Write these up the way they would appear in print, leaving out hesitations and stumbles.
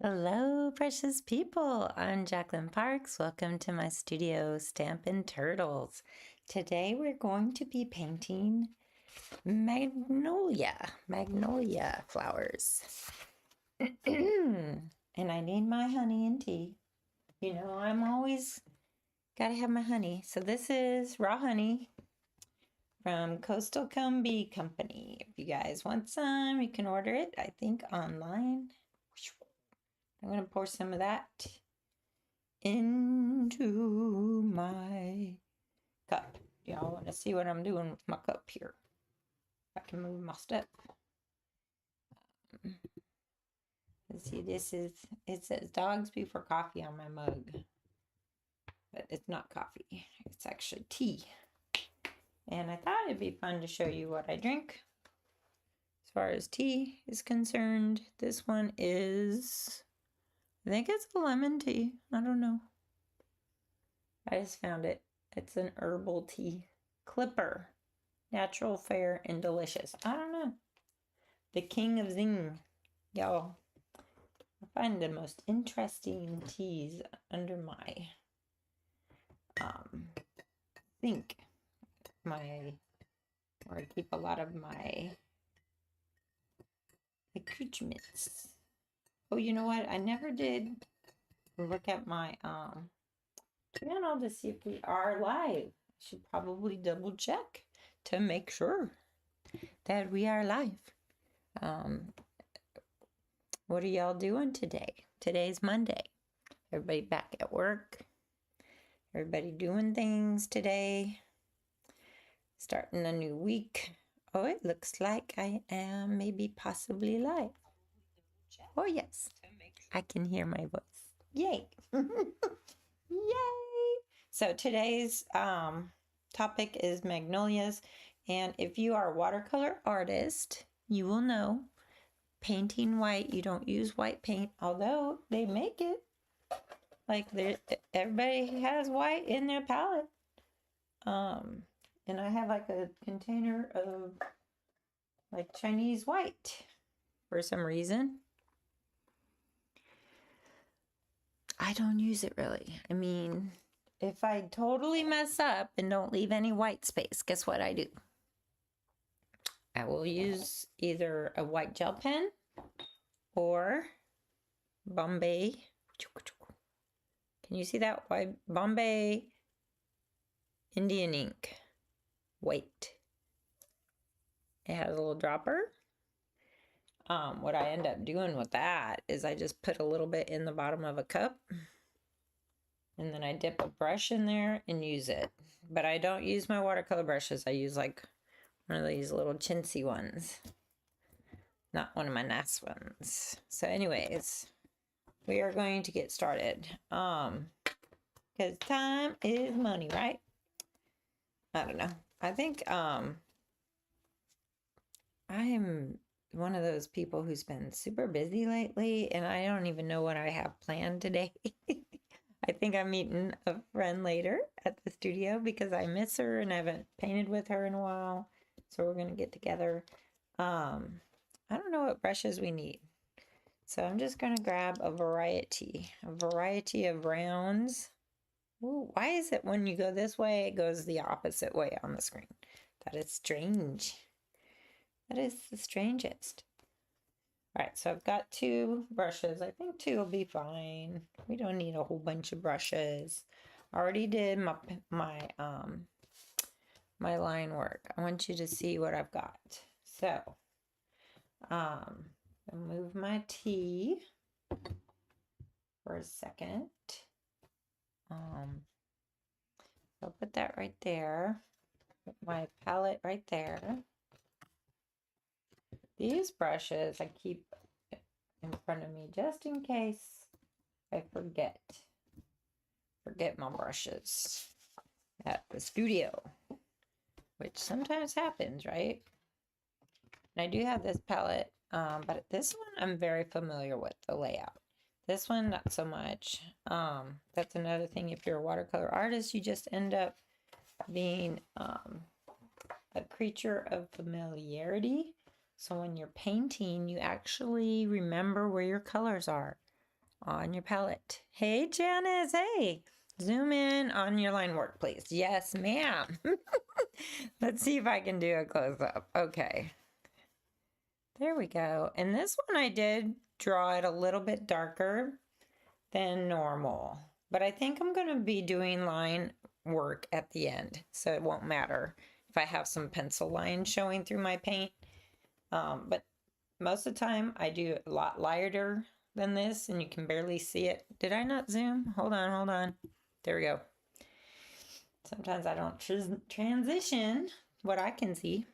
Hello, precious people. I'm Jacqueline Parks. Welcome to my studio, Stampin' Turtles. Today we're going to be painting magnolia flowers. And I need my honey and tea. You know, I'm always gotta have my honey. So this is raw honey from Coastal Comb Bee Company. If you guys want some, you can order it, I think, online. I'm going to pour some of that into my cup. Y'all want to see what I'm doing with my cup here? I can move my step. Let's see, it says dogs before coffee on my mug. But it's not coffee, it's actually tea. And I thought it'd be fun to show you what I drink. As far as tea is concerned, this one is, I think it's a lemon tea. I don't know. I just found it. It's an herbal tea. Clipper. Natural, fair, and delicious. I don't know. The king of zing. Y'all, I find the most interesting teas under my sink. Where I keep a lot of my accoutrements. Oh, you know what? I never did look at my channel to see if we are live. I should probably double check to make sure that we are live. What are y'all doing today? Today's Monday. Everybody back at work. Everybody doing things today. Starting a new week. Oh, it looks like I am maybe possibly live. Oh, yes. I can hear my voice. Yay. Yay. So today's topic is magnolias. And if you are a watercolor artist, you will know painting white, you don't use white paint, although they make it. Like everybody has white in their palette. And I have like a container of like Chinese white for some reason. I don't use it really. I mean, if I totally mess up and don't leave any white space, guess what I do? I will use either a white gel pen or Bombay. Can you see that? White Bombay Indian ink. White. It has a little dropper. What I end up doing with that is I just put a little bit in the bottom of a cup and then I dip a brush in there and use it. But I don't use my watercolor brushes. I use like one of these little chintzy ones, not one of my nice ones. So anyways, we are going to get started. Because time is money, right? I don't know. I think I am one of those people who's been super busy lately, and I don't even know what I have planned today. I think I'm meeting a friend later at the studio because I miss her and I haven't painted with her in a while. So we're going to get together. I don't know what brushes we need. So I'm just going to grab a variety of rounds. Ooh, why is it when you go this way, it goes the opposite way on the screen? That is strange. That is the strangest. All right, so I've got 2 brushes. I think 2 will be fine. We don't need a whole bunch of brushes. I already did my line work. I want you to see what I've got. So, I'll move my tea for a second. I'll put that right there. Put my palette right there. These brushes I keep in front of me just in case I forget my brushes at the studio, which sometimes happens, right? And I do have this palette, but this one I'm very familiar with the layout. This one, not so much. That's another thing. If you're a watercolor artist, you just end up being a creature of familiarity. So when you're painting, you actually remember where your colors are. on your palette. Hey, Janice, hey. Zoom in on your line work, please. Yes, ma'am. Let's see if I can do a close-up. Okay. There we go. And this one I did draw it a little bit darker than normal. But I think I'm going to be doing line work at the end, so it won't matter if I have some pencil lines showing through my paint. But most of the time I do a lot lighter than this, and you can barely see it. Did I not zoom? Hold on. There we go. Sometimes I don't transition what I can see.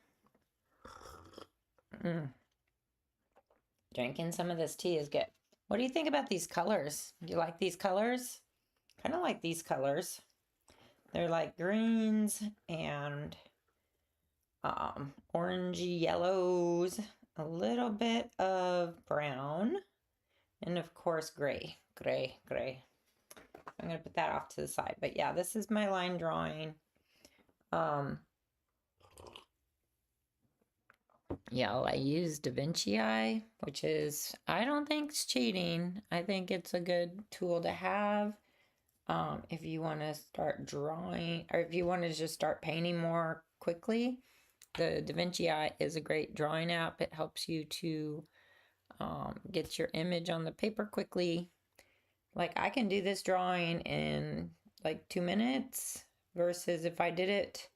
Drinking some of this tea is good. What do you think about these colors? Do you like these colors? Kind of like these colors. They're like greens and orangey yellows, a little bit of brown, and of course gray. I'm going to put that off to the side. But yeah, this is my line drawing. Yeah, I use Da Vinci Eye, which is, I don't think it's cheating. I think it's a good tool to have if you want to start drawing, or if you want to just start painting more quickly. The Da Vinci Eye is a great drawing app. It helps you to get your image on the paper quickly. Like, I can do this drawing in like 2 minutes versus if I did it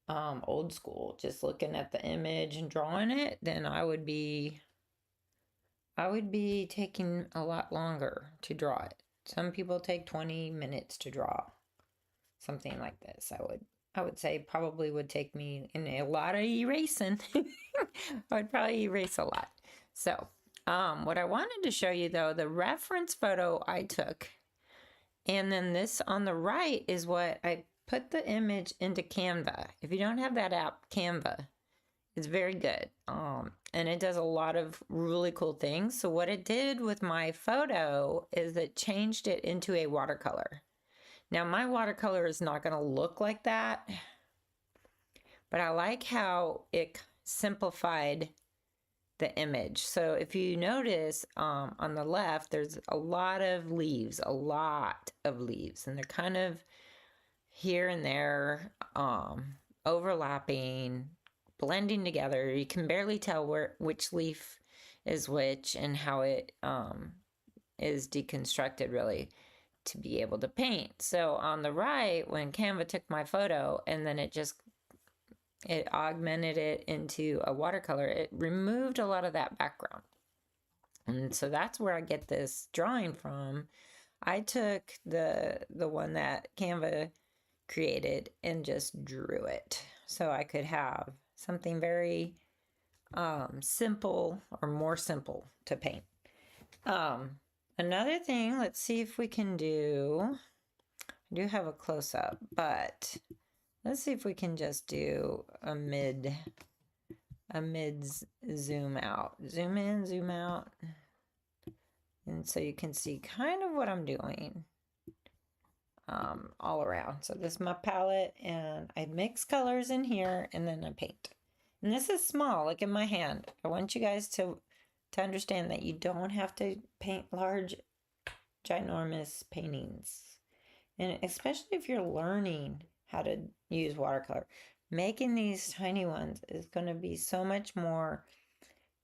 old school, just looking at the image and drawing it, then I would be taking a lot longer to draw it. Some people take 20 minutes to draw something like this. I would say probably would take me in a lot of erasing. I would probably erase a lot. So what I wanted to show you though, the reference photo I took, and then this on the right is what I put the image into Canva. If you don't have that app, Canva, it's very good. And it does a lot of really cool things. So what it did with my photo is it changed it into a watercolor. Now my watercolor is not going to look like that, but I like how it simplified the image. So if you notice on the left, there's a lot of leaves, and they're kind of here and there, overlapping, blending together. You can barely tell which leaf is which and how it is deconstructed really to be able to paint. So on the right, when Canva took my photo and then it augmented it into a watercolor, it removed a lot of that background. And so that's where I get this drawing from. I took the one that Canva created and just drew it so I could have something very simple, or more simple to paint. Another thing, let's see if we can do, I do have a close-up, but let's see if we can just do a mid zoom out. Zoom in, zoom out. And so you can see kind of what I'm doing all around. So this is my palette, and I mix colors in here, and then I paint. And this is small, look at my hand. I want you guys to understand that you don't have to paint large, ginormous paintings. And especially if you're learning how to use watercolor, making these tiny ones is going to be so much more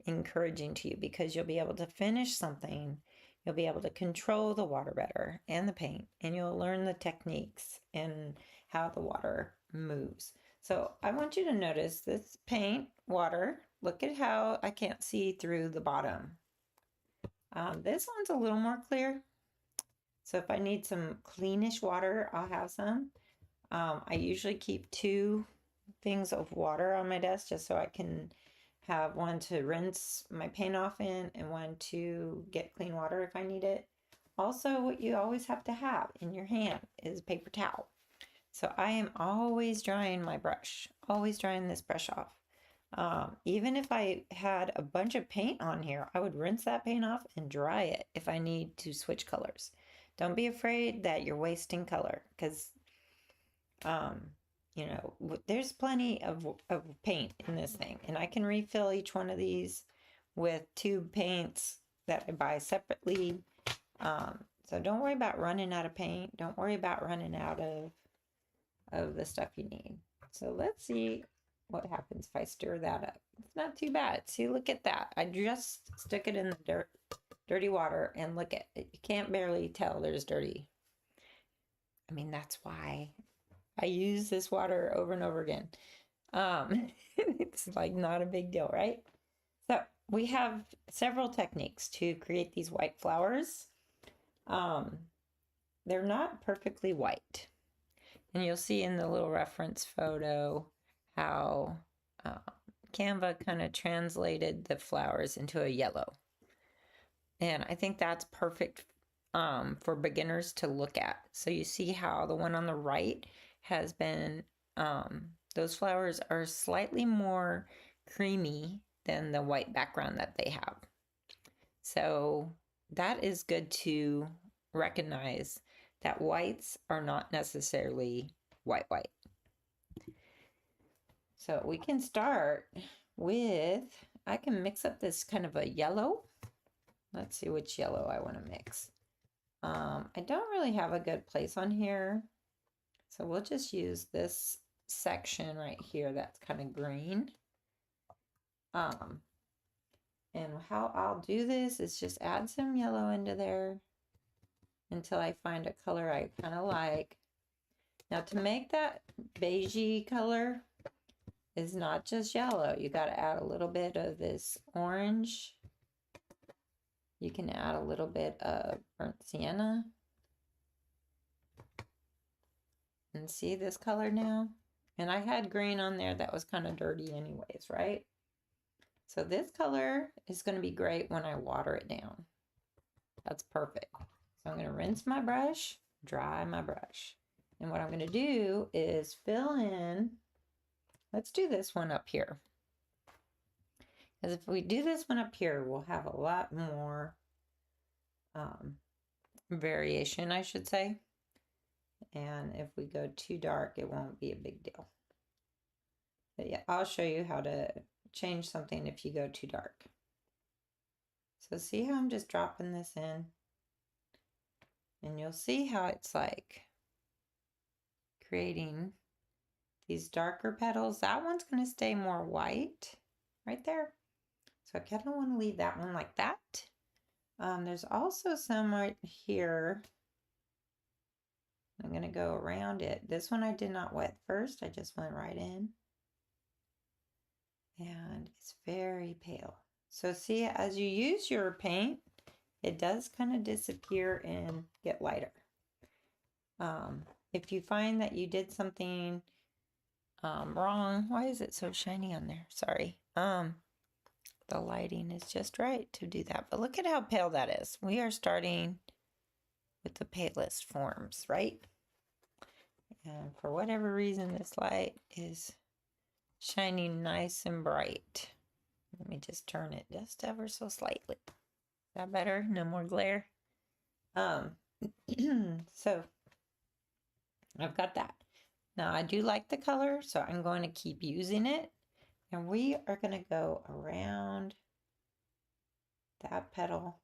encouraging to you, because you'll be able to finish something, you'll be able to control the water better and the paint, and you'll learn the techniques and how the water moves. So I want you to notice this paint, water, look at how I can't see through the bottom. This one's a little more clear. So if I need some cleanish water, I'll have some. I usually keep 2 things of water on my desk just so I can have one to rinse my paint off in and one to get clean water if I need it. Also, what you always have to have in your hand is a paper towel. So I am always drying my brush, always drying this brush off. Even if I had a bunch of paint on here, I would rinse that paint off and dry it if I need to switch colors. Don't be afraid that you're wasting color, because you know, there's plenty of paint in this thing, and I can refill each one of these with tube paints that I buy separately, So don't worry about running out of paint. Don't worry about running out of the stuff you need. So let's see what happens if I stir that up. It's not too bad. See, look at that. I just stuck it in the dirty water, and look at it. You can't barely tell there's dirty. I mean, that's why I use this water over and over again. It's like not a big deal, right? So we have several techniques to create these white flowers. They're not perfectly white. And you'll see in the little reference photo how Canva kind of translated the flowers into a yellow. And I think that's perfect for beginners to look at. So you see how the one on the right has been, those flowers are slightly more creamy than the white background that they have. So that is good to recognize that whites are not necessarily white. So we can start with, I can mix up this kind of a yellow. Let's see which yellow I want to mix. I don't really have a good place on here. So we'll just use this section right here that's kind of green. And how I'll do this is just add some yellow into there until I find a color I kind of like. Now to make that beigey color is not just yellow. You got to add a little bit of this orange. You can add a little bit of burnt sienna. And see this color now? And I had green on there that was kind of dirty anyways, right? So this color is going to be great when I water it down. That's perfect. So I'm going to rinse my brush, dry my brush. And what I'm going to do is fill in, let's do this one up here. Because if we do this one up here, we'll have a lot more variation, I should say. And if we go too dark, it won't be a big deal. But yeah, I'll show you how to change something if you go too dark. So see how I'm just dropping this in? And you'll see how it's like creating these darker petals. That one's going to stay more white right there. So I kind of want to leave that one like that. There's also some right here. I'm going to go around it. This one I did not wet first. I just went right in. And it's very pale. So see, as you use your paint, it does kind of disappear and get lighter. If you find that you did something wrong, why is it so shiny on there? Sorry. The lighting is just right to do that. But look at how pale that is. We are starting with the palest forms, right? And for whatever reason, this light is shining nice and bright. Let me just turn it just ever so slightly. Is that better? No more glare. So I've got that. Now I do like the color, so I'm going to keep using it. And we are going to go around that petal.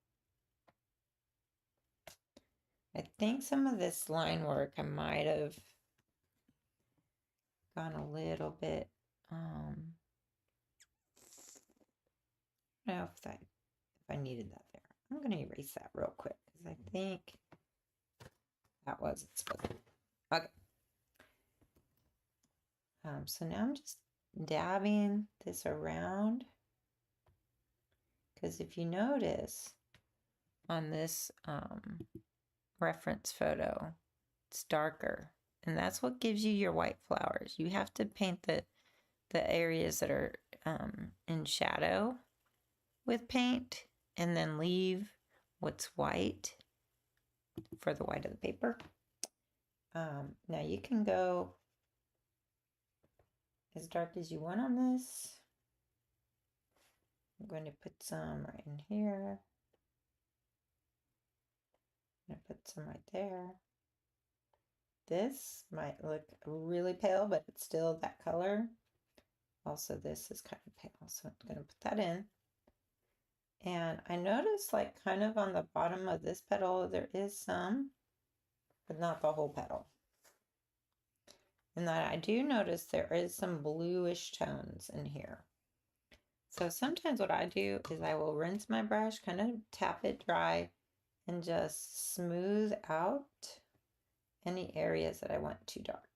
I think some of this line work I might have gone a little bit, I don't know if I needed that there. I'm going to erase that real quick because I think that wasn't supposed to. Okay. So now I'm just dabbing this around, because if you notice on this reference photo, it's darker, and that's what gives you your white flowers. You have to paint the areas that are in shadow with paint, and then leave what's white for the white of the paper. Now you can go as dark as you want on this. I'm going to put some right in here. I'm going to put some right there. This might look really pale, but it's still that color. Also, this is kind of pale, so I'm going to put that in. And I noticed like kind of on the bottom of this petal, there is some, but not the whole petal. And that I do notice there is some bluish tones in here. So sometimes what I do is I will rinse my brush, kind of tap it dry, and just smooth out any areas that I want too dark.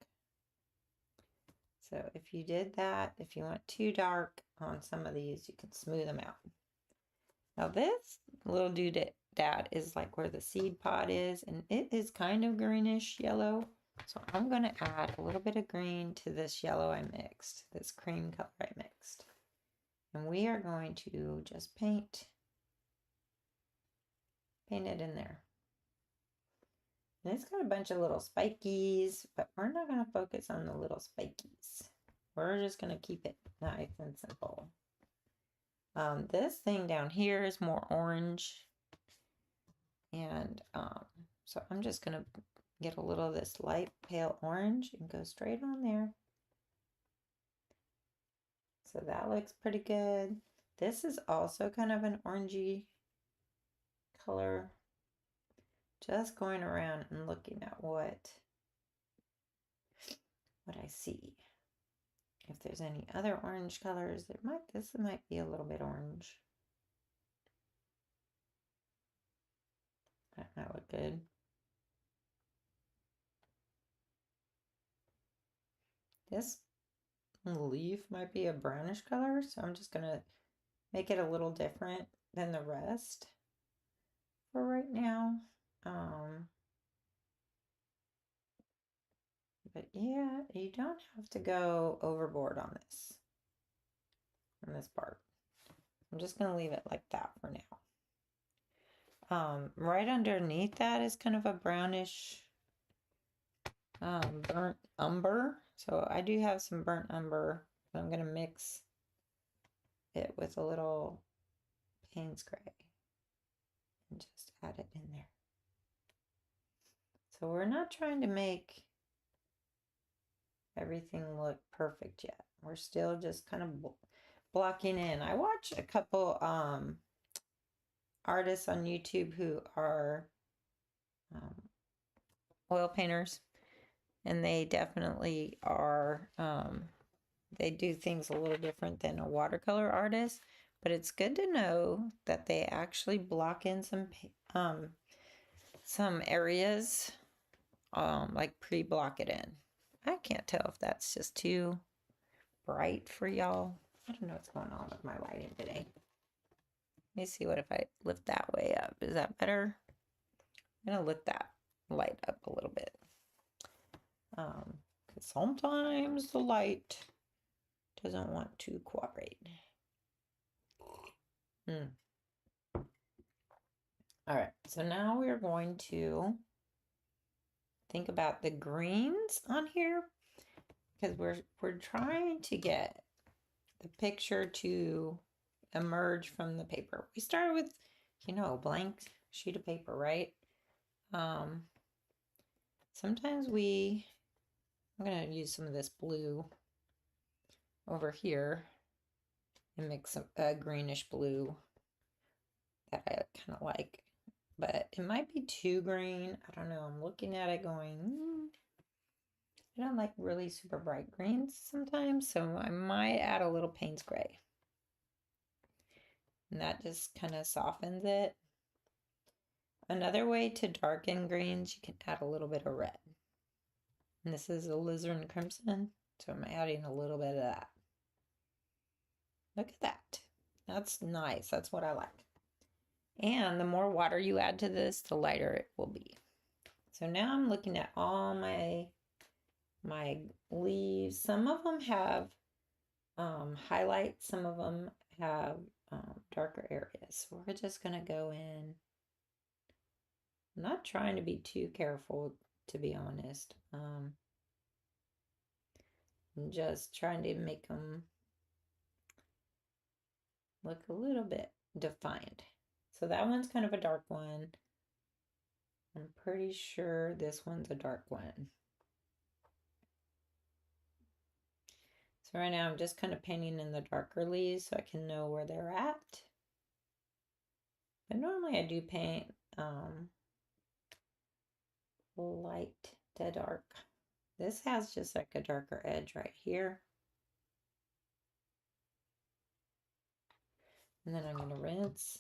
So if you did that, if you want too dark on some of these, you can smooth them out. Now this little doodad is like where the seed pod is, and it is kind of greenish yellow. So I'm going to add a little bit of green to this yellow I mixed, this cream color I mixed. And we are going to just paint it in there. And it's got a bunch of little spikies, but we're not going to focus on the little spikies. We're just going to keep it nice and simple. This thing down here is more orange. And so I'm just going to get a little of this light pale orange and go straight on there. So that looks pretty good. This is also kind of an orangey color. Just going around and looking at what I see. If there's any other orange colors, this might be a little bit orange. That might look good. This leaf might be a brownish color, so I'm just gonna make it a little different than the rest for right now. But yeah, you don't have to go overboard on this part. I'm just gonna leave it like that for now. Right underneath that is kind of a brownish burnt umber. So I do have some burnt umber, but I'm gonna mix it with a little Payne's gray and just add it in there. So we're not trying to make everything look perfect yet. We're still just kind of blocking in. I watch a couple artists on YouTube who are oil painters, and they definitely are they do things a little different than a watercolor artist, but it's good to know that they actually block in some areas, like pre-block it in. I can't tell if that's just too bright for y'all. I don't know what's going on with my lighting today. Let me see what if I lift that way up. Is that better? I'm gonna lift that light up a little bit. Because sometimes the light doesn't want to cooperate. All right, so now we're going to think about the greens on here, because we're trying to get the picture to emerge from the paper. We started with, a blank sheet of paper, right? Sometimes I'm going to use some of this blue over here and mix a greenish blue that I kind of like. But it might be too green. I don't know. I'm looking at it going, I don't like really super bright greens sometimes. So I might add a little Payne's gray. And that just kind of softens it. Another way to darken greens, you can add a little bit of red. And this is alizarin crimson, so I'm adding a little bit of that. Look at that. That's nice. That's what I like. And the more water you add to this, the lighter it will be. So now I'm looking at all my leaves. Some of them have highlights. Some of them have darker areas. So we're just going to go in. I'm not trying to be too careful, to be honest. I'm just trying to make them look a little bit defined. So that one's kind of a dark one. I'm pretty sure this one's a dark one. So right now I'm just kind of painting in the darker leaves so I can know where they're at. And normally I do paint light to dark. This has just like a darker edge right here. And then I'm going to rinse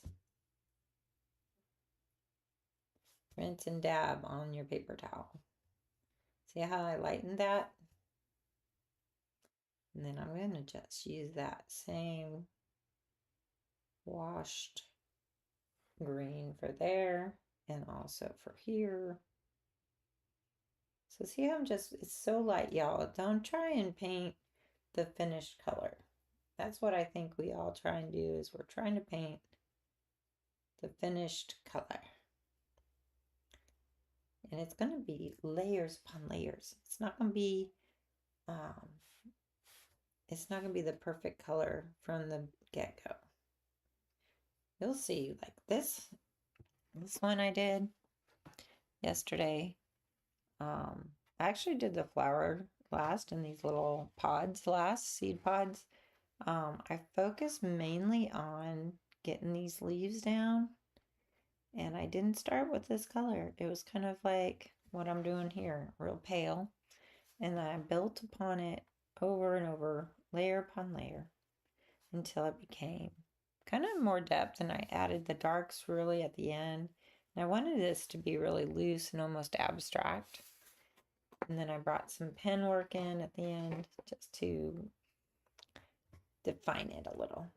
and dab on your paper towel. See how I lightened that? And then I'm going to just use that same washed green for there and also for here. So see how it's so light, y'all. Don't try and paint the finished color. That's what I think we all try and do, is we're trying to paint the finished color. And it's going to be layers upon layers. It's not going to be the perfect color from the get-go. You'll see, like this one I did yesterday. I actually did the flower last and these little pods last, seed pods. I focused mainly on getting these leaves down, and I didn't start with this color. It was kind of like what I'm doing here, real pale, and I built upon it over and over, layer upon layer, until it became kind of more depth, and I added the darks really at the end. And I wanted this to be really loose and almost abstract. And then I brought some pen work in at the end just to define it a little.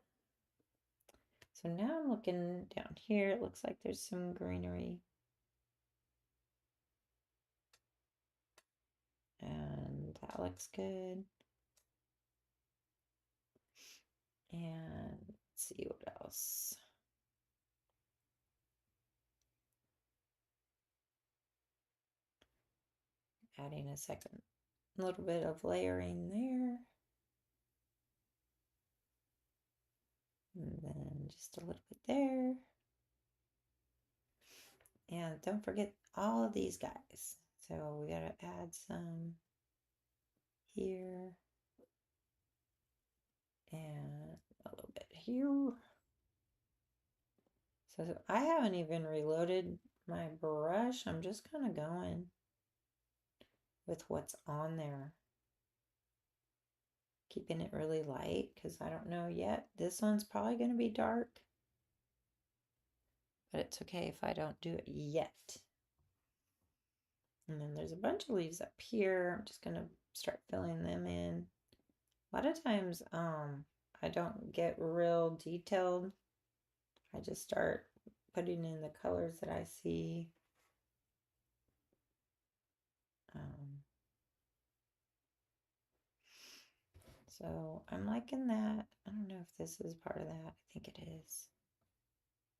So now I'm looking down here. It looks like there's some greenery. And that looks good. And let's see what else. Adding a second little bit of layering there. And then just a little bit there. And don't forget all of these guys. So we gotta add some here. And a little bit here. So I haven't even reloaded my brush. I'm just kind of going with what's on there. Keeping it really light because I don't know yet. This one's probably going to be dark. But it's okay if I don't do it yet. And then there's a bunch of leaves up here. I'm just going to start filling them in. A lot of times I don't get real detailed. I just start putting in the colors that I see. So I'm liking that. I don't know if this is part of that. I think it is.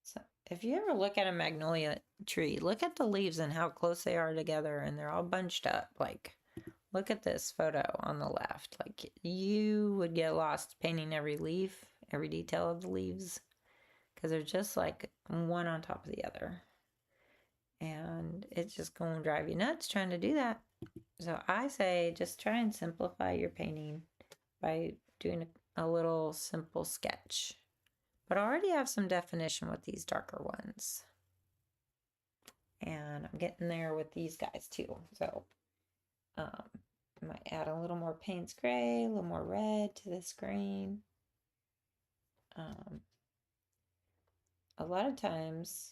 So if you ever look at a magnolia tree, look at the leaves and how close they are together, and they're all bunched up. Like, look at this photo on the left. Like, you would get lost painting every leaf, every detail of the leaves, because they're just like one on top of the other. And it's just going to drive you nuts trying to do that. So I say just try and simplify your painting by doing a little simple sketch. But I already have some definition with these darker ones. And I'm getting there with these guys too. So I might add a little more Payne's Gray, a little more red to this green. A lot of times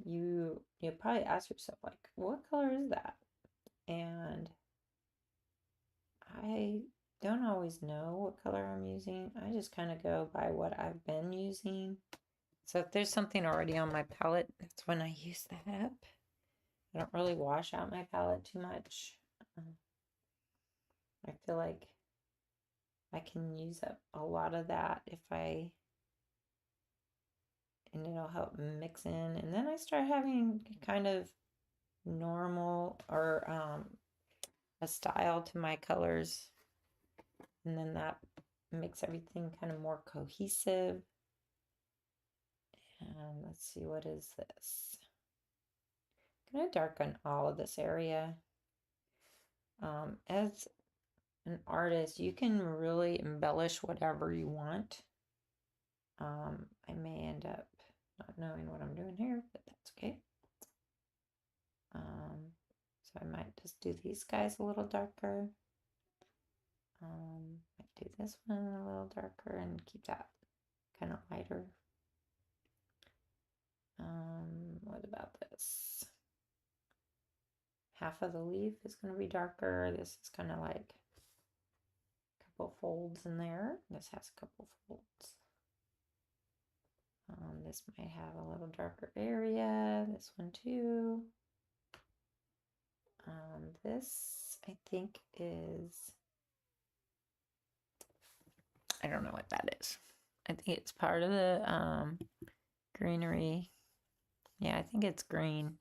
you'll probably ask yourself, like, what color is that? And I don't always know what color I'm using. I just kind of go by what I've been using. So if there's something already on my palette, that's when I use that up. I don't really wash out my palette too much. I feel like I can use up a lot of that and it'll help mix in. And then I start having kind of normal or a style to my colors. And then that makes everything kind of more cohesive. And let's see, what is this? I'm going to darken all of this area. As an artist, you can really embellish whatever you want. I may end up not knowing what I'm doing here, but that's okay. So I might just do these guys a little darker. Might do this one a little darker and keep that kind of lighter. What about this? Half of the leaf is going to be darker. This is kind of like a couple folds in there. This has a couple folds. This might have a little darker area. This one too. This I think is, I don't know what that is. I think it's part of the greenery. Yeah, I think it's green.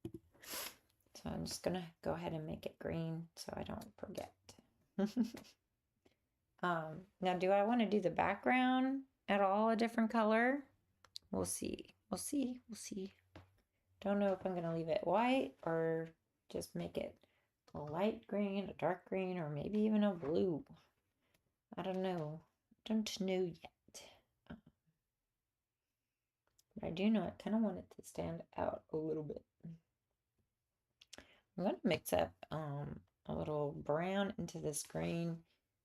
So I'm just gonna go ahead and make it green so I don't forget. Now do I want to do the background at all a different color? We'll see. We'll see. We'll see. Don't know if I'm gonna leave it white or just make it a light green, a dark green, or maybe even a blue. I don't know. Don't know yet. But I do know I kind of want it to stand out a little bit. I'm going to mix up a little brown into this green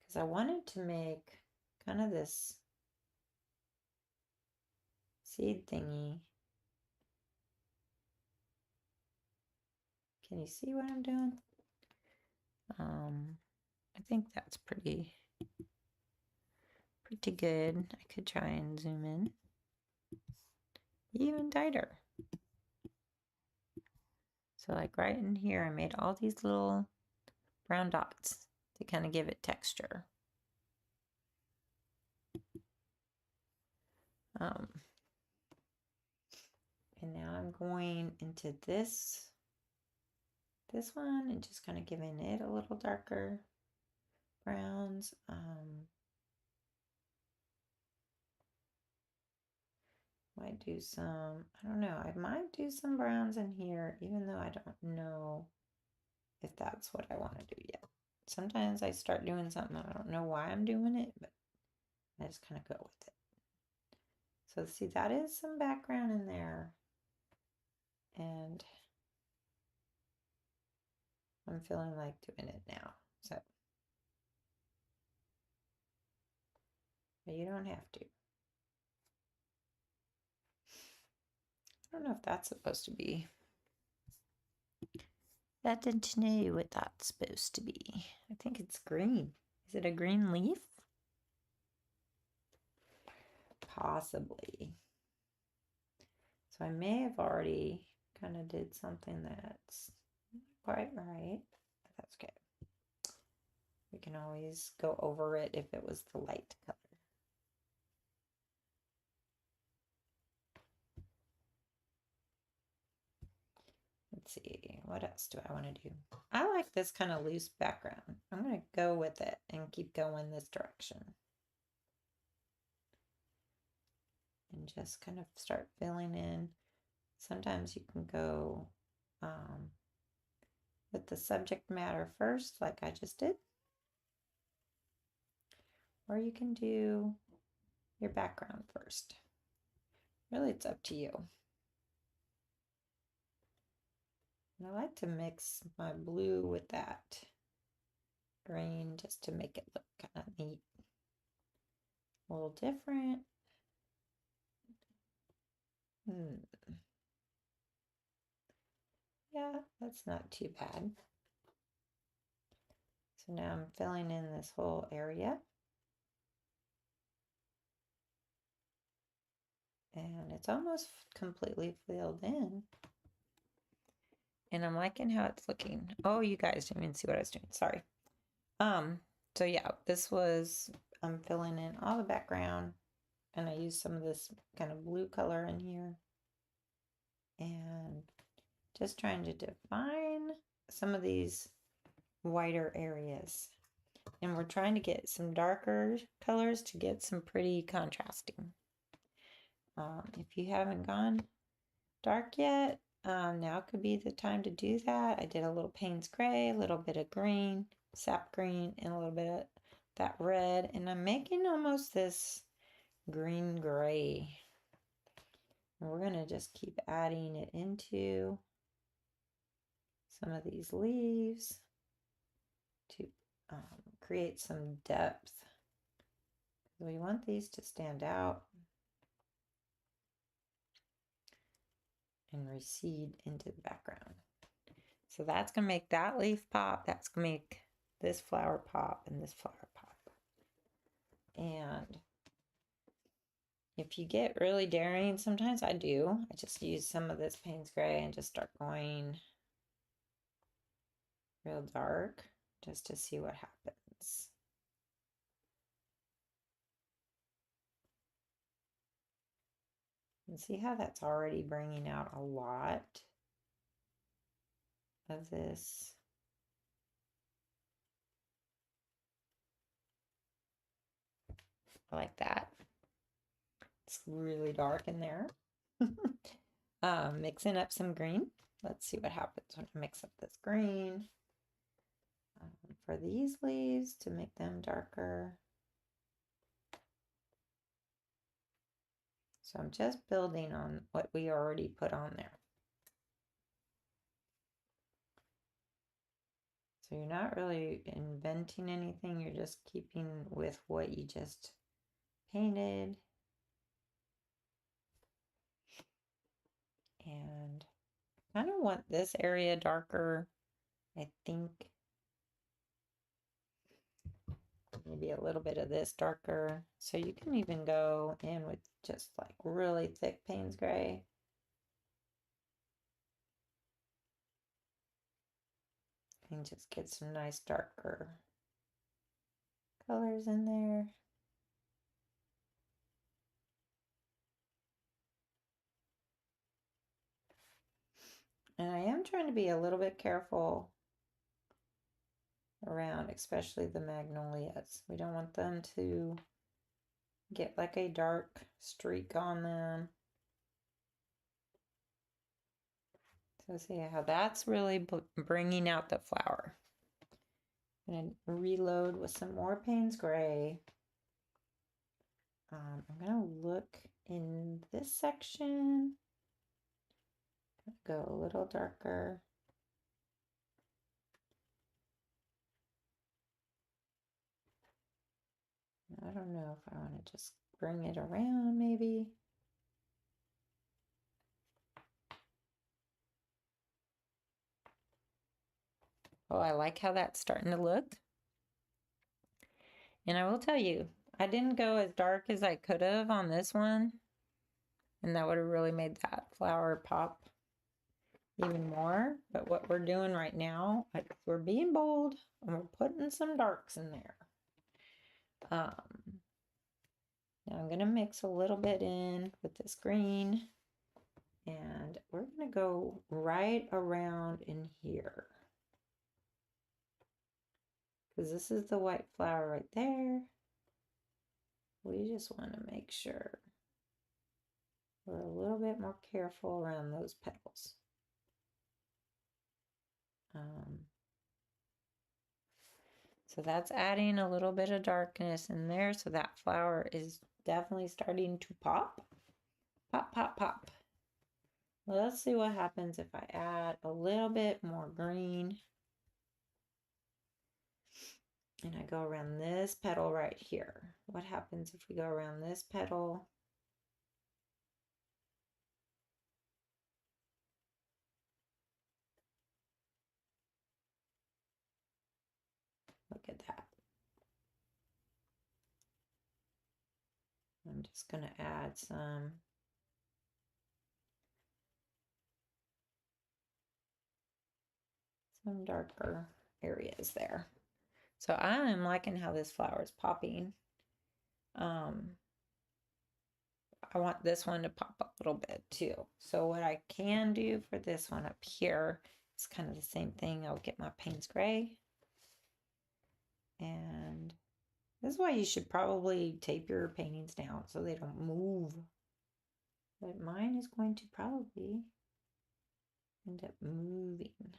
because I wanted to make kind of this seed thingy. Can you see what I'm doing? I think that's pretty good. I could try and zoom in even tighter. So like right in here, I made all these little brown dots to kind of give it texture. And now I'm going into this one and just kind of giving it a little darker browns. Might do some, I don't know, I might do some browns in here, even though I don't know if that's what I want to do yet. Sometimes I start doing something, I don't know why I'm doing it, but I just kind of go with it. So see, that is some background in there. And I'm feeling like doing it now. So, but you don't have to. I don't know if that's supposed to be. I didn't know what that's supposed to be. I think it's green. Is it a green leaf? Possibly. So I may have already kind of did something that's not quite right, but that's okay. We can always go over it if it was the light color. Let's see, what else do I want to do? I like this kind of loose background. I'm going to go with it and keep going this direction. And just kind of start filling in. Sometimes you can go with the subject matter first, like I just did. Or you can do your background first. Really, it's up to you. And I like to mix my blue with that green just to make it look kind of neat. A little different. Yeah, that's not too bad. So now I'm filling in this whole area. And it's almost completely filled in. And I'm liking how it's looking. Oh, you guys didn't even see what I was doing. Sorry. So yeah, this was, I'm filling in all the background and I used some of this kind of blue color in here and just trying to define some of these whiter areas. And we're trying to get some darker colors to get some pretty contrasting. If you haven't gone dark yet, now could be the time to do that. I did a little Payne's gray, a little bit of green, sap green, and a little bit of that red. And I'm making almost this green gray. And we're going to just keep adding it into some of these leaves to create some depth. We want these to stand out and recede into the background. So that's going to make that leaf pop. That's going to make this flower pop and this flower pop. And if you get really daring, sometimes I do. I just use some of this Payne's Gray and just start going real dark just to see what happens. And see how that's already bringing out a lot of this. I like that. It's really dark in there. Mixing up some green. Let's see what happens when I mix up this green. For these leaves to make them darker. So I'm just building on what we already put on there. So you're not really inventing anything, you're just keeping with what you just painted. And I kind of want this area darker, I think. Maybe a little bit of this darker. So you can even go in with just like really thick Payne's Gray. And just get some nice darker colors in there. And I am trying to be a little bit careful around, especially the Magnolias. We don't want them to get like a dark streak on them. So see how that's really bringing out the flower. I'm going to reload with some more Payne's Gray. I'm going to look in this section. Go a little darker. I don't know if I want to just bring it around maybe. Oh, I like how that's starting to look. And I will tell you, I didn't go as dark as I could have on this one. And that would have really made that flower pop even more. But what we're doing right now, we're being bold and we're putting some darks in there. Now I'm going to mix a little bit in with this green. And we're going to go right around in here. Because this is the white flower right there. We just want to make sure we're a little bit more careful around those petals. So that's adding a little bit of darkness in there. So that flower is definitely starting to pop. Pop, pop, pop. Well, let's see what happens if I add a little bit more green. And I go around this petal right here. What happens if we go around this petal? Look at that. I'm just going to add some darker areas there. So I'm liking how this flower is popping. I want this one to pop a little bit too. So what I can do for this one up here is kind of the same thing. I'll get my Payne's Gray. And this is why you should probably tape your paintings down so they don't move. But mine is going to probably end up moving if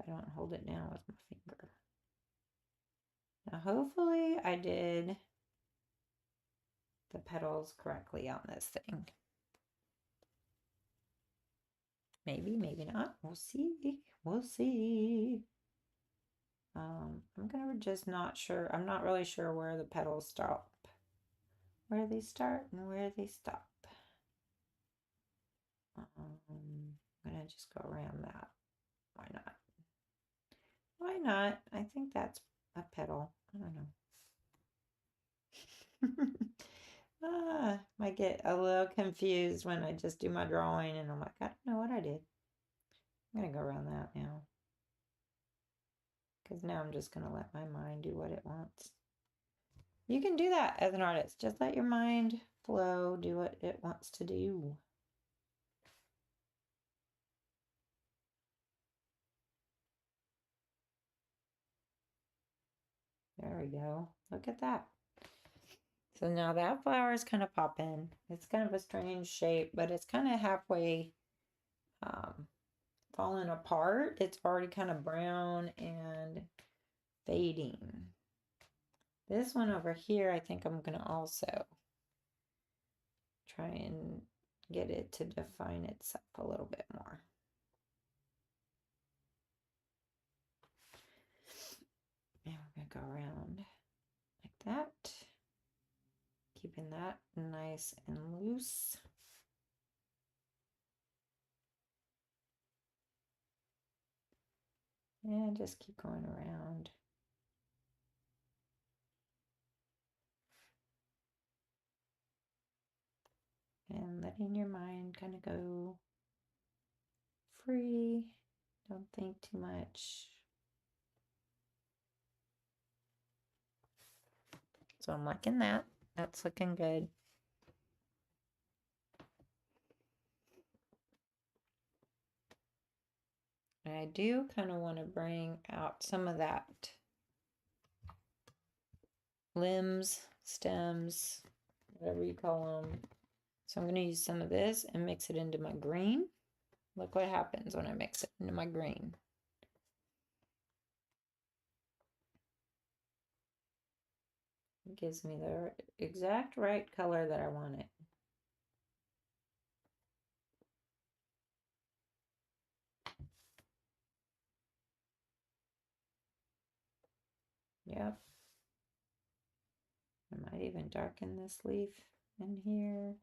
I don't hold it down with my finger. Now hopefully I did the petals correctly on this thing. Maybe, maybe not. We'll see. We'll see. I'm gonna just not sure. I'm not really sure where the petals stop. Where they start and where they stop. I'm gonna just go around that. Why not? Why not? I think that's a petal. I don't know. Might get a little confused when I just do my drawing and I'm like, I don't know what I did. I'm gonna go around that now. Because now I'm just gonna let my mind do what it wants. You can do that as an artist. Just let your mind flow, do what it wants to do. There we go. Look at that. So now that flower is kind of popping. It's kind of a strange shape, but it's kind of halfway falling apart. It's already kind of brown and fading. This one over here, I think I'm going to also try and get it to define itself a little bit more. And we're going to go around like that. Keeping that nice and loose. And just keep going around. And letting your mind kind of go free. Don't think too much. So I'm liking that. That's looking good. And I do kind of want to bring out some of that limbs, stems, whatever you call them. So I'm going to use some of this and mix it into my green. Look what happens when I mix it into my green. It gives me the exact right color that I want it. Yep. I might even darken this leaf in here.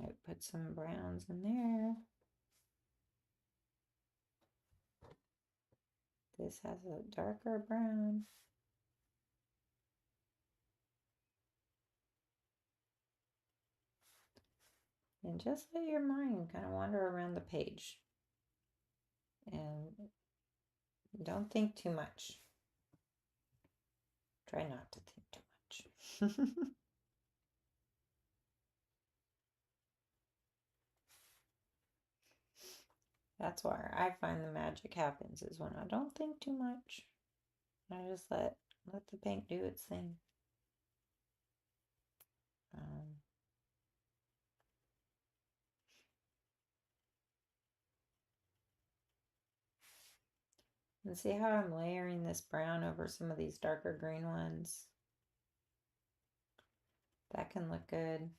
Might put some browns in there. This has a darker brown. And just let your mind kind of wander around the page. And don't think too much. Try not to think too much. That's where I find the magic happens, is when I don't think too much. I just let the paint do its thing. And see how I'm layering this brown over some of these darker green ones? That can look good.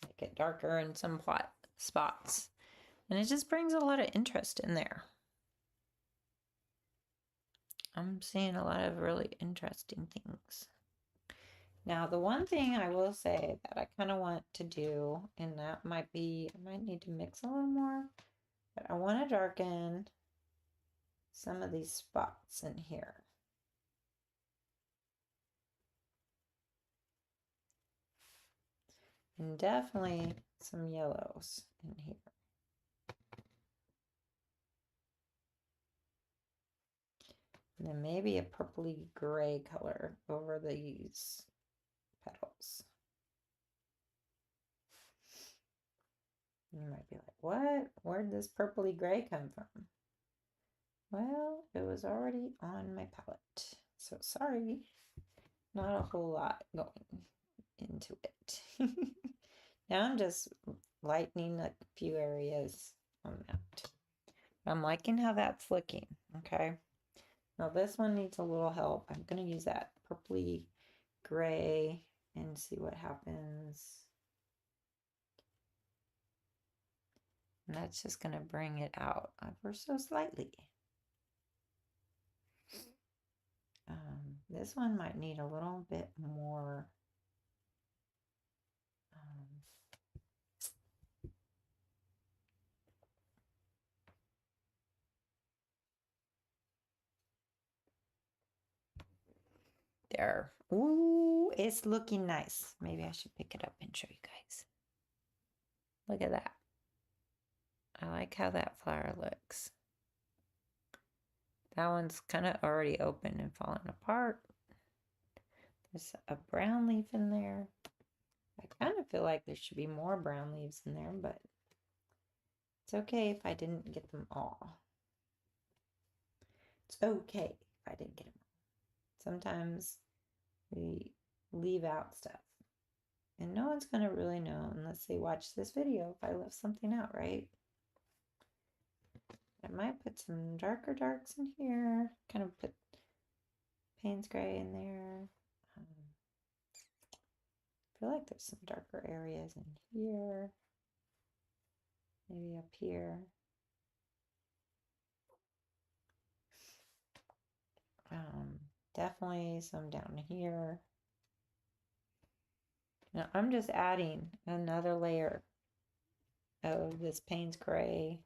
Make it darker in some plot spots. And it just brings a lot of interest in there. I'm seeing a lot of really interesting things. Now, the one thing I will say that I kind of want to do, and that might be, I might need to mix a little more, but I want to darken some of these spots in here. And definitely some yellows in here. And then maybe a purpley gray color over these petals. You might be like, what? Where'd this purpley gray come from? Well, it was already on my palette. So sorry. Not a whole lot going into it. Now I'm just lightening a few areas on that. I'm liking how that's looking, okay? Now this one needs a little help. I'm going to use that purpley gray and see what happens. And that's just going to bring it out ever so slightly. This one might need a little bit more. There. Ooh, it's looking nice. Maybe I should pick it up and show you guys. Look at that. I like how that flower looks. That one's kind of already open and falling apart. There's a brown leaf in there. I kind of feel like there should be more brown leaves in there, but it's okay if I didn't get them all. It's okay if I didn't get them all. Sometimes we leave out stuff. And no one's going to really know unless they watch this video if I left something out, right? I might put some darker darks in here. Kind of put Payne's Gray in there. I feel like there's some darker areas in here. Maybe up here. Definitely some down here. Now I'm just adding another layer of this Payne's Gray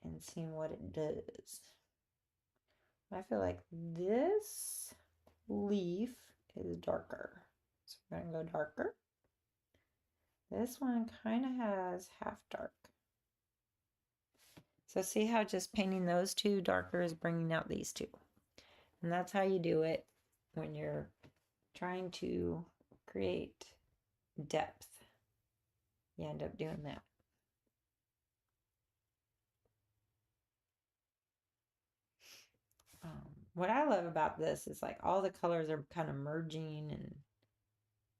and seeing what it does. I feel like this leaf is darker. So we're going to go darker. This one kind of has half dark. So see how just painting those two darker is bringing out these two. And that's how you do it when you're trying to create depth. You end up doing that. What I love about this is like all the colors are kind of merging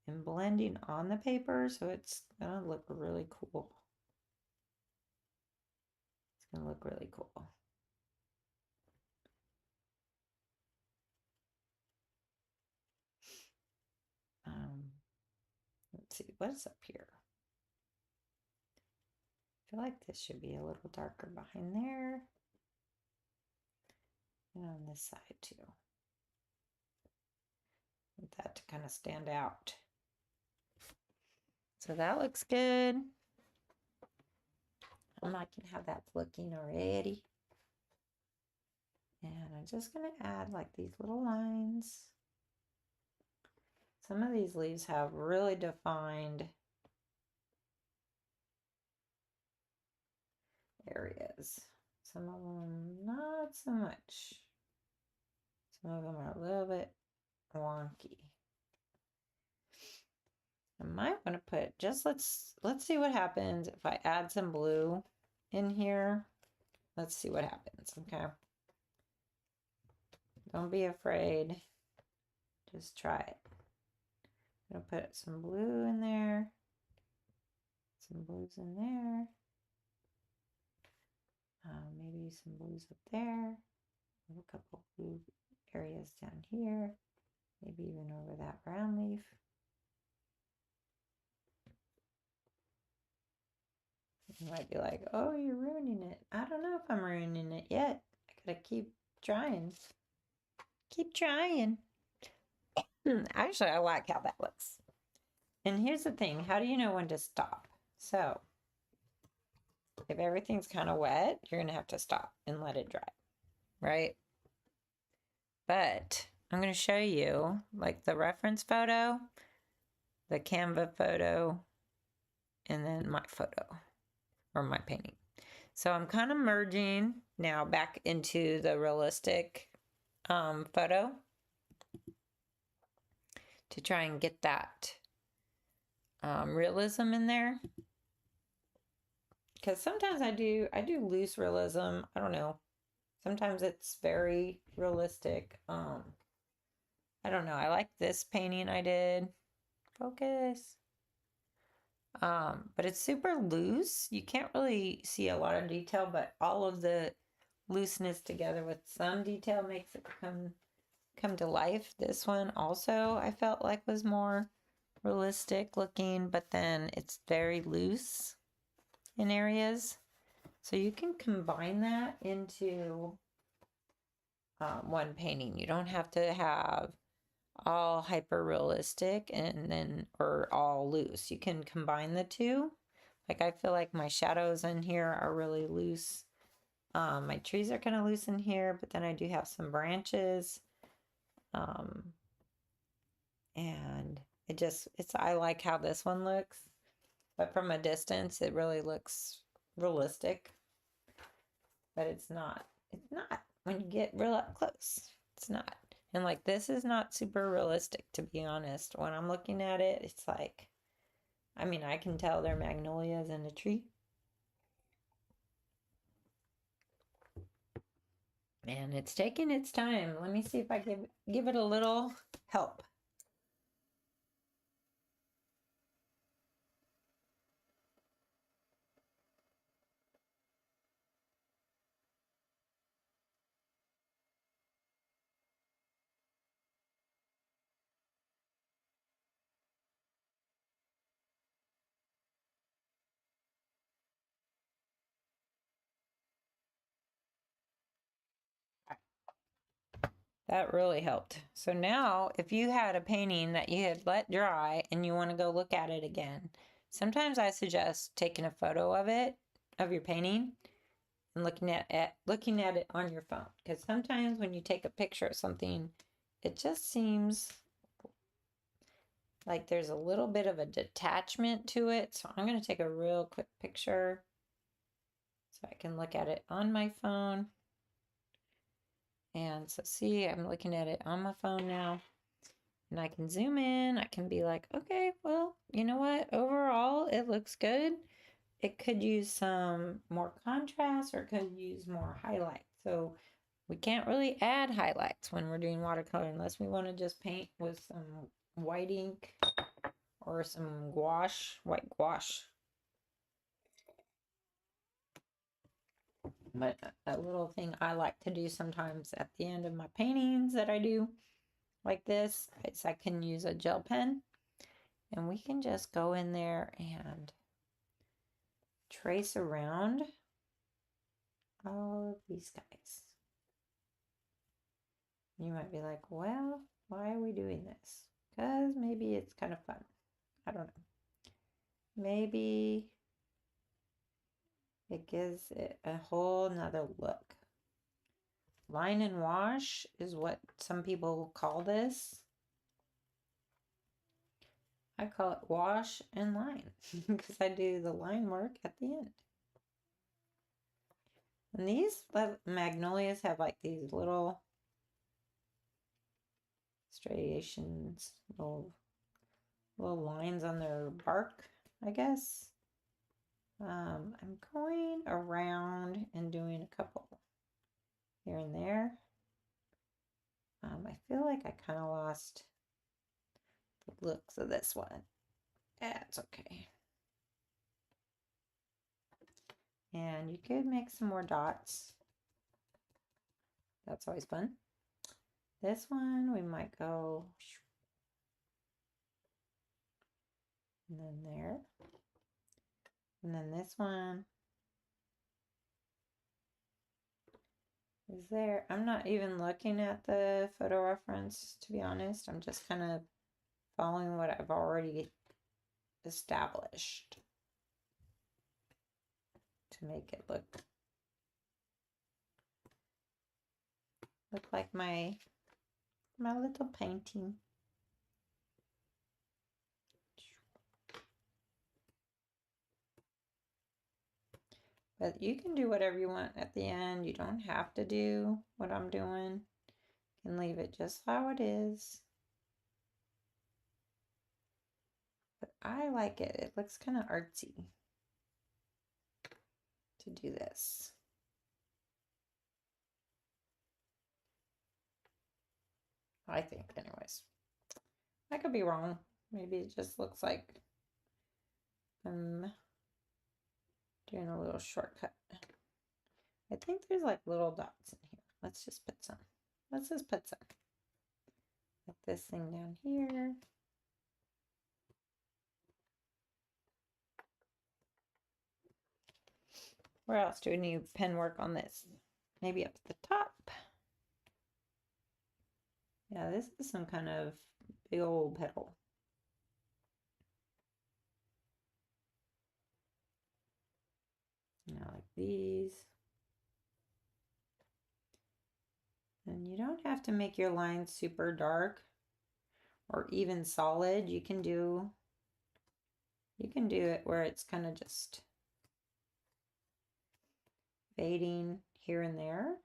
and blending on the paper, so it's gonna look really cool. It's gonna look really cool. Let's see, what's up here? I feel like this should be a little darker behind there. And on this side too. Want that to kind of stand out. So that looks good. I'm liking how that's looking already. And I'm just going to add like these little lines. Some of these leaves have really defined areas. Some of them not so much. Some of them are a little bit wonky. I might want to put just let's see what happens if I add some blue in here. Let's see what happens, okay? Don't be afraid. Just try it. I'm gonna put some blue in there. Some blues in there. Maybe some blues up there. A couple blue areas down here. Maybe even over that brown leaf. You might be like, oh, you're ruining it. I don't know if I'm ruining it yet. I gotta keep trying. Keep trying. Actually, I like how that looks. And here's the thing. How do you know when to stop? So, if everything's kind of wet, you're going to have to stop and let it dry, right? But I'm going to show you like the reference photo, the Canva photo, and then my photo or my painting. So I'm kind of merging now back into the realistic photo to try and get that realism in there. Because sometimes I do loose realism. I don't know. Sometimes it's very realistic. I don't know. I like this painting I did. Focus. But it's super loose. You can't really see a lot of detail, but all of the looseness together with some detail makes it come to life. This one also I felt like was more realistic looking, but then it's very loose in areas. So you can combine that into one painting. You don't have to have all hyper realistic and then or all loose. You can combine the two. Like I feel like my shadows in here are really loose. My trees are kind of loose in here, but then I do have some branches. And I like how this one looks, but from a distance it really looks realistic, but it's not when you get real up close. It's not. And like this is not super realistic, to be honest. When I'm looking at it, it's like, I mean, I can tell they're magnolias in a tree. And it's taking its time. Let me see if I give it a little help. That really helped. So now, if you had a painting that you had let dry and you want to go look at it again, sometimes I suggest taking a photo of it, of your painting, and looking at it on your phone. Because sometimes when you take a picture of something, it just seems like there's a little bit of a detachment to it. So I'm going to take a real quick picture so I can look at it on my phone. And so see, I'm looking at it on my phone now. And I can zoom in. I can be like, okay, well, you know what? Overall, it looks good. It could use some more contrast or it could use more highlight. So we can't really add highlights when we're doing watercolor unless we want to just paint with some white ink or some gouache, white gouache. But a little thing I like to do sometimes at the end of my paintings that I do like this is I can use a gel pen and we can just go in there and trace around all of these guys. You might be like, well, why are we doing this? Because maybe it's kind of fun. I don't know. Maybe it gives it a whole nother look. Line and wash is what some people call this. I call it wash and line because I do the line work at the end. And these magnolias have like these little striations, little lines on their bark, I guess. I'm going around and doing a couple here and there. I feel like I kind of lost the looks of this one. That's okay. And you could make some more dots. That's always fun. This one, we might go, and then there. And then this one is there. I'm not even looking at the photo reference, to be honest. I'm just kind of following what I've already established to make it look like my little painting. But you can do whatever you want at the end. You don't have to do what I'm doing. You can leave it just how it is. But I like it. It looks kind of artsy to do this. I think, anyways. I could be wrong. Maybe it just looks like I'm doing a little shortcut. I think there's like little dots in here. Let's just put some. Let's just put some. Put this thing down here. Where else do we need pen work on this? Maybe up at the top. Yeah, this is some kind of big old petal. Like these. And you don't have to make your lines super dark or even solid. You can do it where it's kind of just fading here and there.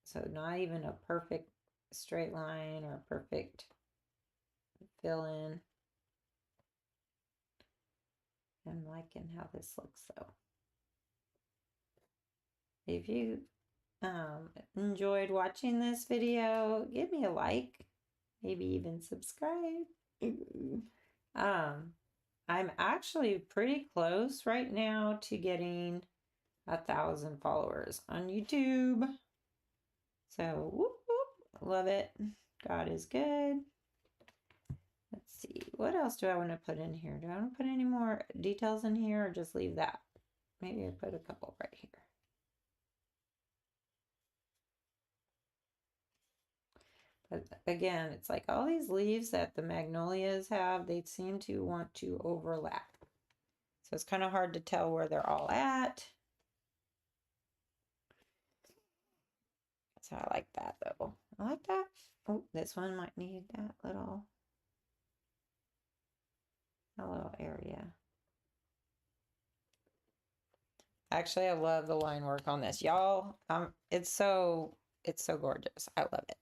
So not even a perfect straight line or a perfect fill in. I'm liking how this looks though. If you enjoyed watching this video, give me a like, maybe even subscribe. I'm actually pretty close right now to getting 1,000 followers on YouTube. So, whoop, whoop, love it. God is good. Let's see, what else do I want to put in here? Do I want to put any more details in here or just leave that? Maybe I put a couple right here. But again, it's like all these leaves that the Magnolias have, they seem to want to overlap. So it's kind of hard to tell where they're all at. So I like that though. I like that. Oh, this one might need that little area. Actually, I love the line work on this, y'all. It's so gorgeous. I love it.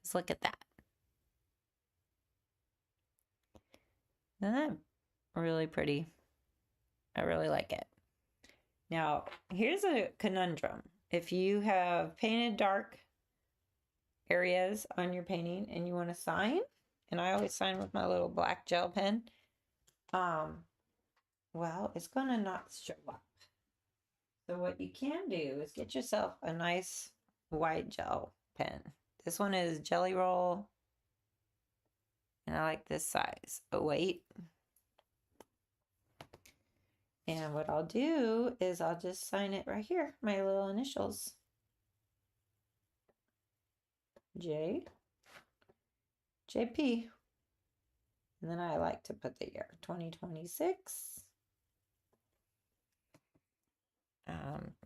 Just look at that. Isn't that really pretty? I really like it. Now, here's a conundrum. If you have painted dark areas on your painting and you want to sign, and I always sign with my little black gel pen, well, it's going to not show up. So what you can do is get yourself a nice white gel pen. This one is Jelly Roll, and I like this size. 08. And what I'll do is I'll just sign it right here, my little initials. JP. And then I like to put the year 2026.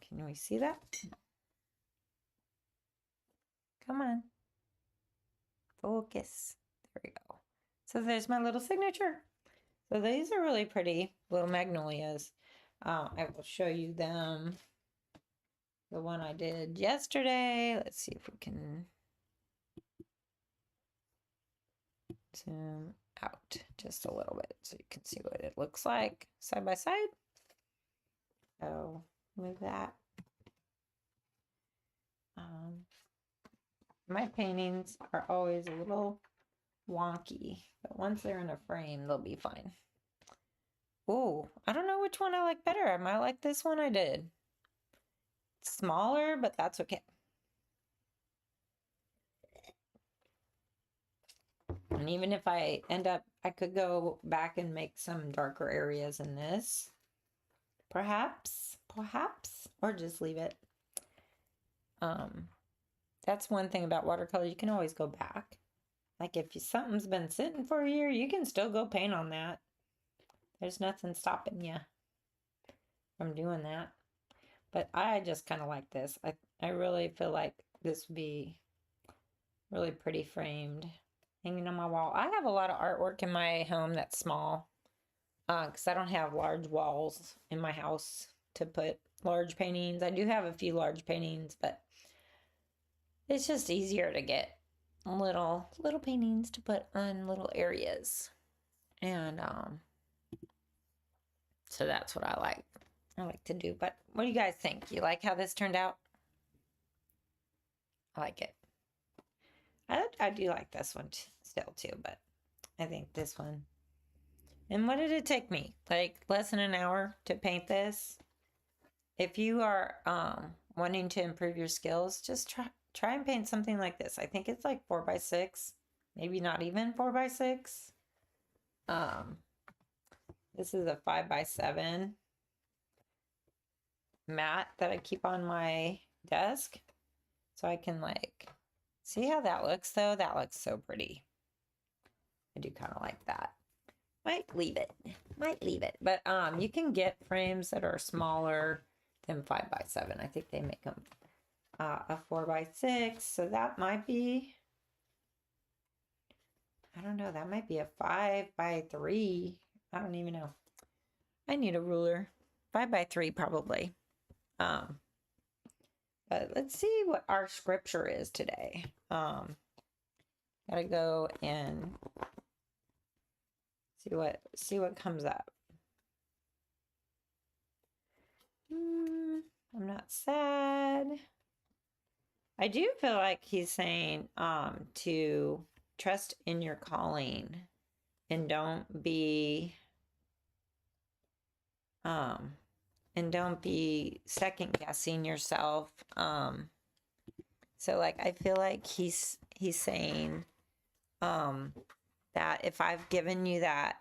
Can we see that? Come on. Focus. There we go. So there's my little signature. So these are really pretty little magnolias. I will show you them. The one I did yesterday. Let's see if we can zoom out just a little bit so you can see what it looks like side by side. So move that. My paintings are always a little wonky, but once they're in a frame, they'll be fine. Oh, I don't know which one I like better. I might like this one I did. It's smaller, but that's okay. And even if I end up, I could go back and make some darker areas in this. Perhaps, or just leave it. That's one thing about watercolor. You can always go back. Like if something's been sitting for a year, you can still go paint on that. There's nothing stopping you from doing that. But I just kind of like this. I really feel like this would be really pretty framed, hanging on my wall. I have a lot of artwork in my home that's small because I don't have large walls in my house to put large paintings. I do have a few large paintings, but it's just easier to get little paintings to put on little areas. And so that's what I like to do. But what do you guys think? You like how this turned out? I like it. I do like this one still too, but I think this one. And what did it take me? Like less than an hour to paint this. if you are wanting to improve your skills, just try and paint something like this. I think it's like 4x6, maybe not even 4x6. This is a 5x7 mat that I keep on my desk, so I can like see how that looks. Though that looks so pretty. I do kind of like that. Might leave it, but you can get frames that are smaller than 5x7. I think they make them a 4x6, so that might be, I don't know, that might be a 5x3. I don't even know. I need a ruler. 5x3 probably. But let's see what our scripture is today. Gotta go and see what comes up. I'm not sad. I do feel like he's saying to trust in your calling and don't be second guessing yourself. So like I feel like he's saying that if I've given you that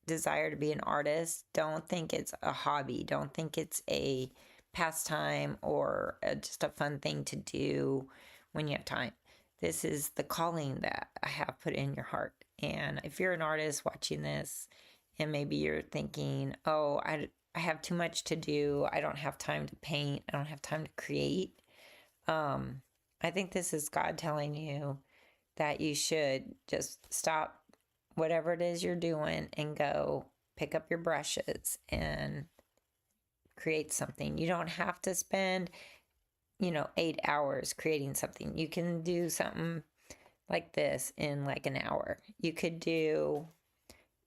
desire to be an artist, don't think it's a hobby. Don't think it's a pastime or just a fun thing to do when you have time. This is the calling that I have put in your heart. And if you're an artist watching this and maybe you're thinking, oh, I have too much to do. I don't have time to paint. I don't have time to create. I think this is God telling you that you should just stop whatever it is you're doing and go pick up your brushes and create something. You don't have to spend, 8 hours creating something. You can do something like this in like an hour. You could do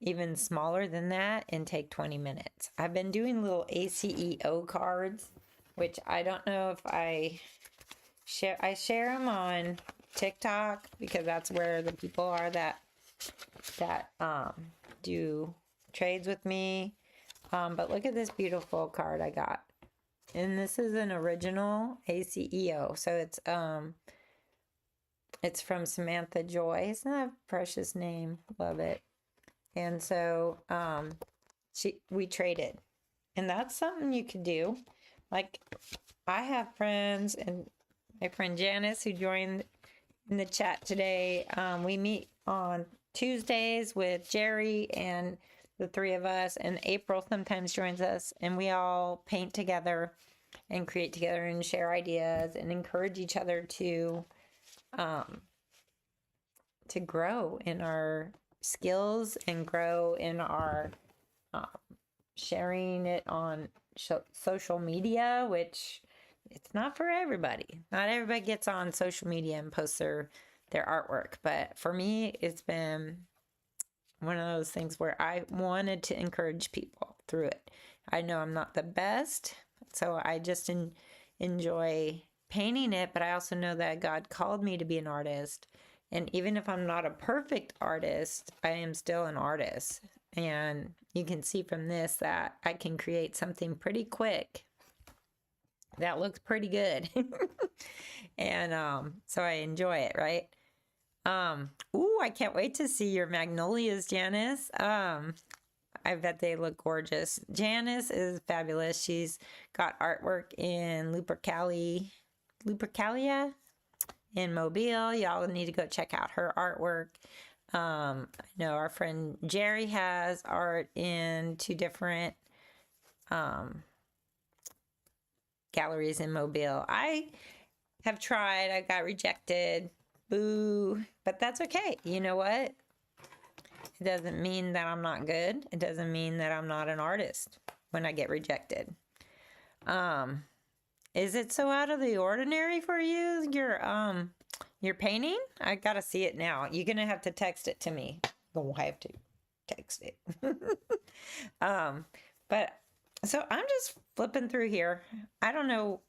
even smaller than that and take 20 minutes. I've been doing little ACEO cards, which I don't know if I share them on TikTok because that's where the people are that do trades with me. But look at this beautiful card I got. And this is an original ACEO. So it's from Samantha Joy. Isn't that a precious name? Love it. And so we traded. And that's something you could do. Like I have friends, and my friend Janice who joined in the chat today. We meet on Tuesdays with Jerry and the three of us, and April sometimes joins us, and we all paint together and create together and share ideas and encourage each other to grow in our skills and grow in our sharing it on social media, which it's not for everybody. Not everybody gets on social media and posts their artwork. But for me, it's been one of those things where I wanted to encourage people through it. I know I'm not the best, so I just enjoy painting it, but I also know that God called me to be an artist. And even if I'm not a perfect artist, I am still an artist. And you can see from this that I can create something pretty quick that looks pretty good. And so I enjoy it, right? Ooh, I can't wait to see your Magnolias, Janice. I bet they look gorgeous. Janice is fabulous. She's got artwork in Lupercalia in Mobile. Y'all need to go check out her artwork. I know our friend Jerry has art in 2 different galleries in Mobile. I have tried. I got rejected. Boo. But that's okay. You know what? It doesn't mean that I'm not good. It doesn't mean that I'm not an artist when I get rejected. Is it so out of the ordinary for you, your painting? I gotta see it now. You're gonna have to text it to me. Gonna have to text it. But so I'm just flipping through here. I don't know.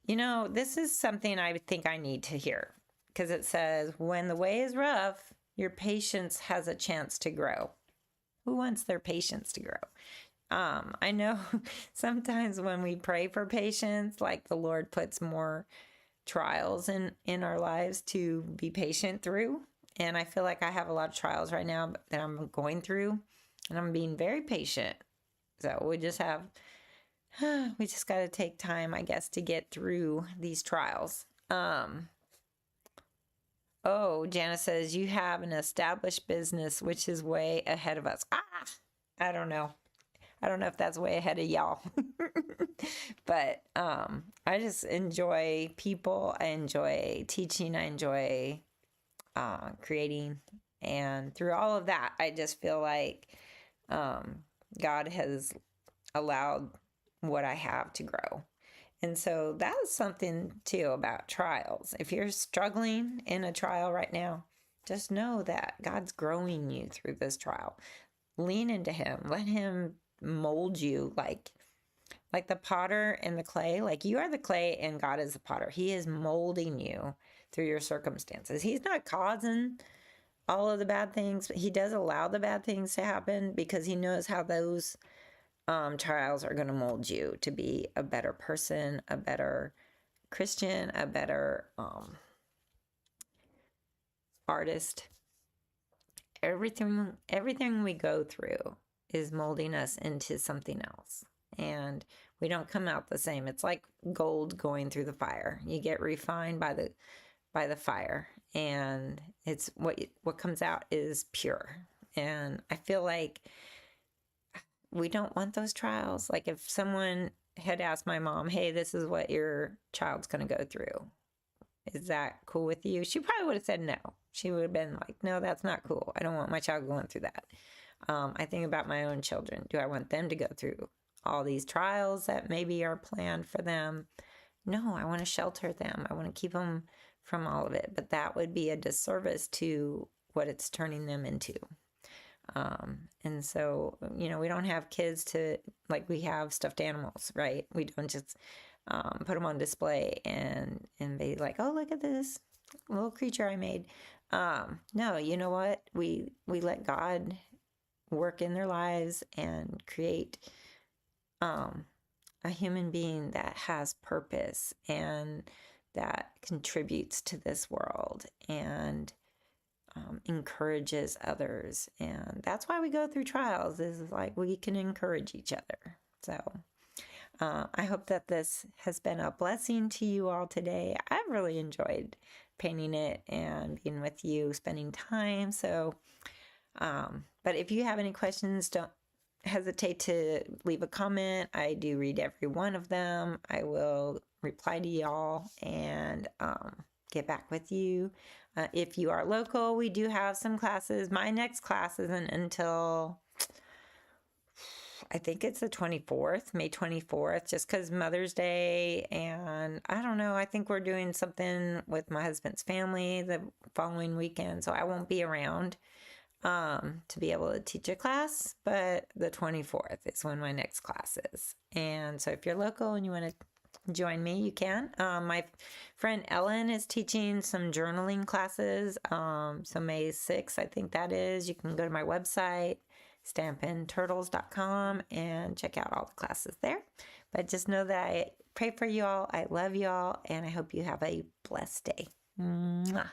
This is something I think I need to hear, because it says, when the way is rough, your patience has a chance to grow. Who wants their patience to grow? I know sometimes when we pray for patience, like the Lord puts more trials in our lives to be patient through. And I feel like I have a lot of trials right now that I'm going through, and I'm being very patient. So we just have, we just got to take time, I guess, to get through these trials. Oh, Janice says, you have an established business, which is way ahead of us. I don't know. I don't know if that's way ahead of y'all. But I just enjoy people. I enjoy teaching. I enjoy creating. And through all of that, I just feel like God has allowed what I have to grow. And so that is something too about trials. If you're struggling in a trial right now, just know that God's growing you through this trial. Lean into him. Let him mold you like the potter and the clay. Like, you are the clay and God is the potter. He is molding you through your circumstances. He's not causing all of the bad things, but he does allow the bad things to happen because he knows how those trials are going to mold you to be a better person, a better Christian, a better artist. Everything we go through is molding us into something else, and we don't come out the same. It's like gold going through the fire. You get refined by the fire, and it's what comes out is pure. And I feel like we don't want those trials. Like, if someone had asked my mom, hey, this is what your child's going to go through, is that cool with you? She probably would have said no. She would have been like, no, that's not cool. I don't want my child going through that. I think about my own children. Do I want them to go through all these trials that maybe are planned for them? No, I want to shelter them. I want to keep them from all of it. But that would be a disservice to what it's turning them into. And so, we don't have kids to, like, we have stuffed animals, right? We don't just put them on display and be like, oh, look at this little creature I made. No, you know what? We let God work in their lives and create a human being that has purpose and that contributes to this world and encourages others. And that's why we go through trials, is like we can encourage each other. So I hope that this has been a blessing to you all today. I've really enjoyed painting it and being with you, spending time. So, but if you have any questions, don't hesitate to leave a comment. I do read every one of them. I will reply to y'all and get back with you. If you are local, we do have some classes. My next class isn't until, I think it's the 24th, May 24th, just because Mother's Day. And I don't know, I think we're doing something with my husband's family the following weekend. So I won't be around to be able to teach a class. But the 24th is when my next class is. And so if you're local and you want to join me, you can. My friend Ellen is teaching some journaling classes. So May 6th, I think that is. You can go to my website, stampinturtles.com, and check out all the classes there. But just know that I pray for you all. I love you all, and I hope you have a blessed day. Mwah.